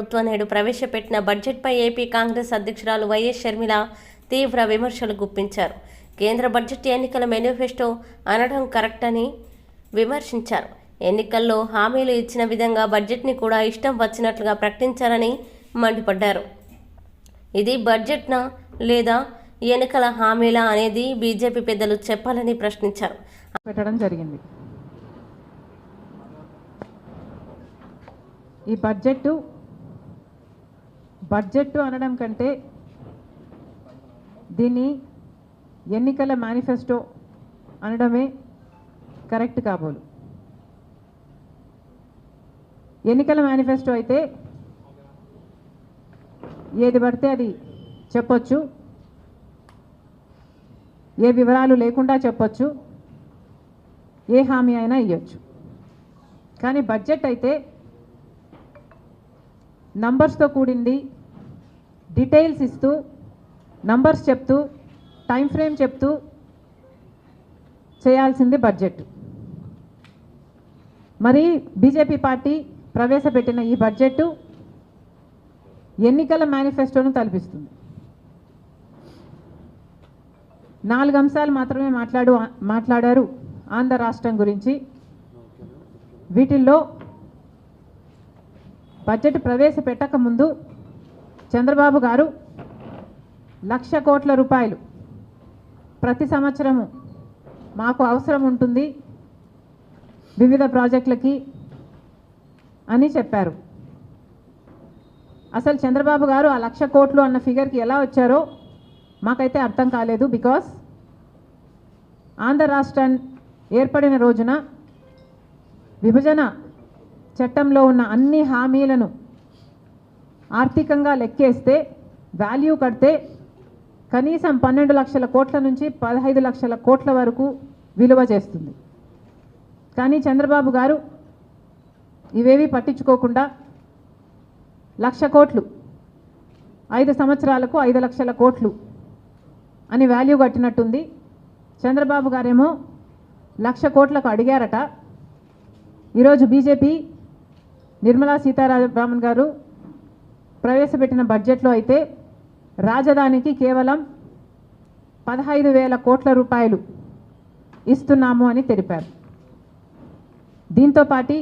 ప్రభుత్వం నేడు ప్రవేశపెట్టిన బడ్జెట్పై ఏపీ కాంగ్రెస్ అధ్యక్షురాలు వైఎస్ షర్మిల తీవ్ర విమర్శలు గుప్పించారు. కేంద్ర బడ్జెట్ ఎన్నికల మేనిఫెస్టో అనడం కరెక్ట్ అని విమర్శించారు. ఎన్నికల్లో హామీలు ఇచ్చిన విధంగా బడ్జెట్ని కూడా ఇష్టం వచ్చినట్లుగా ప్రకటించారని మండిపడ్డారు. ఇది బడ్జెట్నా లేదా ఎన్నికల హామీలా అనేది బీజేపీ పెద్దలు చెప్పాలని ప్రశ్నించారు. పెట్టడం జరిగింది. ఈ బడ్జెట్ అనడం కంటే దీన్ని ఎన్నికల మేనిఫెస్టో అనడమే కరెక్ట్ కాబోలు. ఎన్నికల మేనిఫెస్టో అయితే ఏది పడితే అది చెప్పొచ్చు, ఏ వివరాలు లేకుండా చెప్పొచ్చు, ఏ హామీ అయినా ఇవ్వచ్చు. కానీ బడ్జెట్ అయితే నంబర్స్తో కూడింది, డీటెయిల్స్ ఇస్తూ, నంబర్స్ చెప్తూ, టైం ఫ్రేమ్ చెప్తూ చేయాల్సింది బడ్జెట్. మరి బీజేపీ పార్టీ ప్రవేశపెట్టిన ఈ బడ్జెట్ ఎన్నికల మేనిఫెస్టోను తలపిస్తుంది. 4 అంశాలు మాత్రమే మాట్లాడారు ఆంధ్ర రాష్ట్రం గురించి. వీటిల్లో బడ్జెట్ ప్రవేశపెట్టక ముందు చంద్రబాబు గారు 1,00,000 కోట్ల రూపాయలు ప్రతి సంవత్సరము మాకు అవసరం ఉంటుంది వివిధ ప్రాజెక్టులకి అని చెప్పారు. అసలు చంద్రబాబు గారు ఆ 1,00,000 కోట్లు అన్న ఫిగర్కి ఎలా వచ్చారో మాకైతే అర్థం కాలేదు. బికాస్ ఆంధ్ర రాష్ట్రం ఏర్పడిన రోజున విభజన చట్టంలో ఉన్న అన్ని హామీలను ఆర్థికంగా లెక్కేస్తే వాల్యూ కడితే కనీసం 12 లక్షల కోట్ల నుంచి 15 లక్షల కోట్ల వరకు విలువ చేస్తుంది. కానీ చంద్రబాబు గారు ఇవేవి పట్టించుకోకుండా 1,00,000 కోట్లు 5 సంవత్సరాలకు 5 లక్షల కోట్లు అని వాల్యూ కట్టినట్టుంది. చంద్రబాబు గారేమో 1,00,000 కోట్లకు అడిగారట. ఈరోజు బీజేపీ నిర్మలా సీతారామన్ గారు ప్రవేశపెట్టిన బడ్జెట్లో అయితే రాజధానికి కేవలం 15,000 కోట్ల రూపాయలు ఇస్తున్నాము అని తెలిపారు. దీంతో పాటు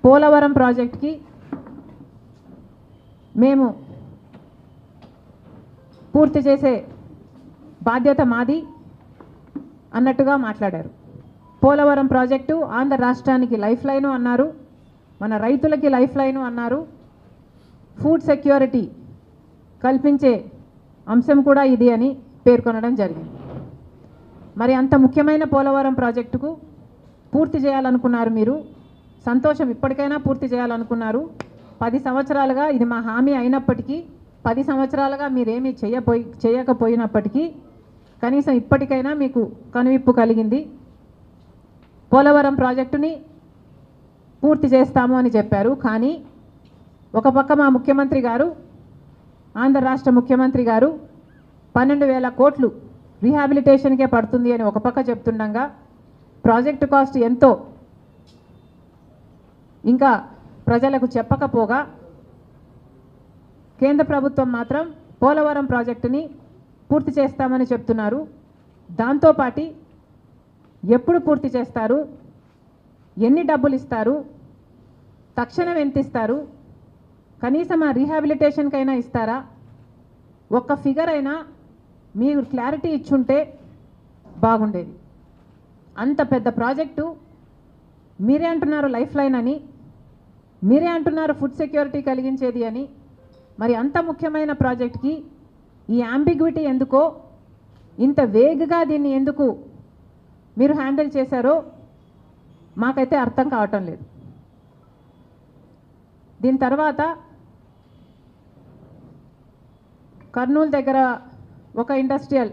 పోలవరం ప్రాజెక్టుకి మేము పూర్తి చేసే బాధ్యత మాది అన్నట్టుగా మాట్లాడారు. పోలవరం ప్రాజెక్టు ఆంధ్ర రాష్ట్రానికి లైఫ్ లైను అన్నారు, మన రైతులకి లైఫ్ లైను అన్నారు, ఫుడ్ సెక్యూరిటీ కల్పించే అంశం కూడా ఇది అని పేర్కొనడం జరిగింది. మరి అంత ముఖ్యమైన పోలవరం ప్రాజెక్టుకు పూర్తి చేయాలనుకున్నారు మీరు, సంతోషం, ఇప్పటికైనా పూర్తి చేయాలనుకున్నారు. 10 సంవత్సరాలుగా ఇది మా హామీ అయినప్పటికీ 10 సంవత్సరాలుగా మీరేమీ చేయకపోయినప్పటికీ కనీసం ఇప్పటికైనా మీకు కనువిప్పు కలిగింది. పోలవరం ప్రాజెక్టుని పూర్తి చేస్తాము అని చెప్పారు. కానీ ఒక పక్క మా ముఖ్యమంత్రి గారు, ఆంధ్ర రాష్ట్ర ముఖ్యమంత్రి గారు 12,000 కోట్లు రీహాబిలిటేషన్కే పడుతుంది అని ఒక పక్క చెప్తుండగా ప్రాజెక్టు కాస్ట్ ఎంతో ఇంకా ప్రజలకు చెప్పకపోగా కేంద్ర ప్రభుత్వం మాత్రం పోలవరం ప్రాజెక్టుని పూర్తి చేస్తామని చెప్తున్నారు. దాంతోపాటు ఎప్పుడు పూర్తి చేస్తారు, ఎన్ని డబ్బులు ఇస్తారు, తక్షణం ఎంత ఇస్తారు, కనీసం ఆ రీహాబిలిటేషన్కైనా ఇస్తారా, ఒక్క ఫిగర్ అయినా మీరు క్లారిటీ ఇచ్చుంటే బాగుండేది. అంత పెద్ద ప్రాజెక్టు మీరే అంటున్నారు లైఫ్ లైన్ అని, మీరే అంటున్నారు ఫుడ్ సెక్యూరిటీ కలిగించేది అని. మరి అంత ముఖ్యమైన ప్రాజెక్ట్కి ఈ అంబిగ్విటీ ఎందుకో, ఇంత వేగంగా దీన్ని ఎందుకు మీరు హ్యాండిల్ చేశారో మాకైతే అర్థం కావటం లేదు. దీని తర్వాత కర్నూలు దగ్గర ఒక ఇండస్ట్రియల్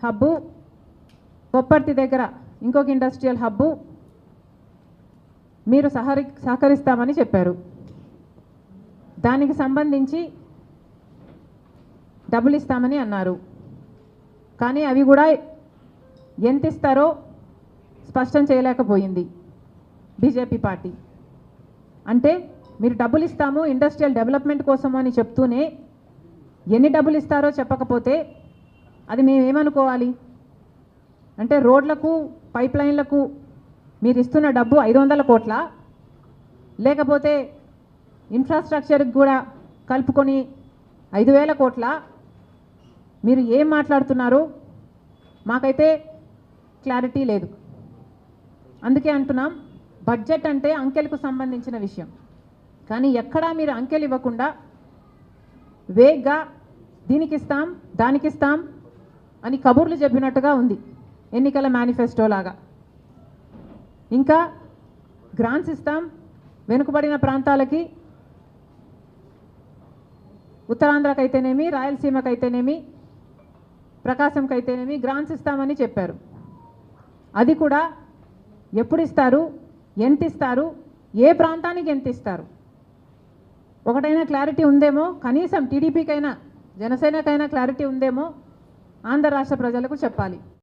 హబ్బు, కొప్పర్తి దగ్గర ఇంకొక ఇండస్ట్రియల్ హబ్బు మీరు సహకరిస్తామని చెప్పారు. దానికి సంబంధించి డబ్బులు ఇస్తామని అన్నారు. కానీ అవి కూడా ఎంత ఇస్తారో స్పష్టం చేయలేకపోయింది బీజేపీ పార్టీ. అంటే మీరు డబ్బులు ఇస్తాము ఇండస్ట్రియల్ డెవలప్మెంట్ కోసము అని చెప్తూనే ఎన్ని డబ్బులు ఇస్తారో చెప్పకపోతే అది మేము ఏమనుకోవాలి? అంటే రోడ్లకు పైప్ లైన్లకు మీరు ఇస్తున్న డబ్బు 500 కోట్ల, లేకపోతే ఇన్ఫ్రాస్ట్రక్చర్కి కూడా కలుపుకొని 5,000 కోట్ల? మీరు ఏం మాట్లాడుతున్నారు? మాకైతే క్లారిటీ లేదు. అందుకే అంటున్నాం, బడ్జెట్ అంటే అంకెలకు సంబంధించిన విషయం. కానీ ఎక్కడా మీరు అంకెలు ఇవ్వకుండా వేగ్గా దీనికి ఇస్తాం దానికి ఇస్తాం అని కబుర్లు చెప్పినట్టుగా ఉంది, ఎన్నికల మేనిఫెస్టో లాగా. ఇంకా గ్రాంట్స్ ఇస్తాం వెనుకబడిన ప్రాంతాలకి, ఉత్తరాంధ్రకైతేనేమి, రాయలసీమకైతేనేమి, ప్రకాశంకైతేనేమి గ్రాంట్స్ ఇస్తామని చెప్పారు. అది కూడా ఎప్పుడు ఇస్తారు, ఎంత ఇస్తారు, ఏ ప్రాంతానికి ఎంత ఇస్తారు, ఒకటైనా క్లారిటీ ఉందేమో, కనీసం టీడీపీకైనా జనసేనకైనా క్లారిటీ ఉందేమో ఆంధ్ర రాష్ట్ర ప్రజలకు చెప్పాలి.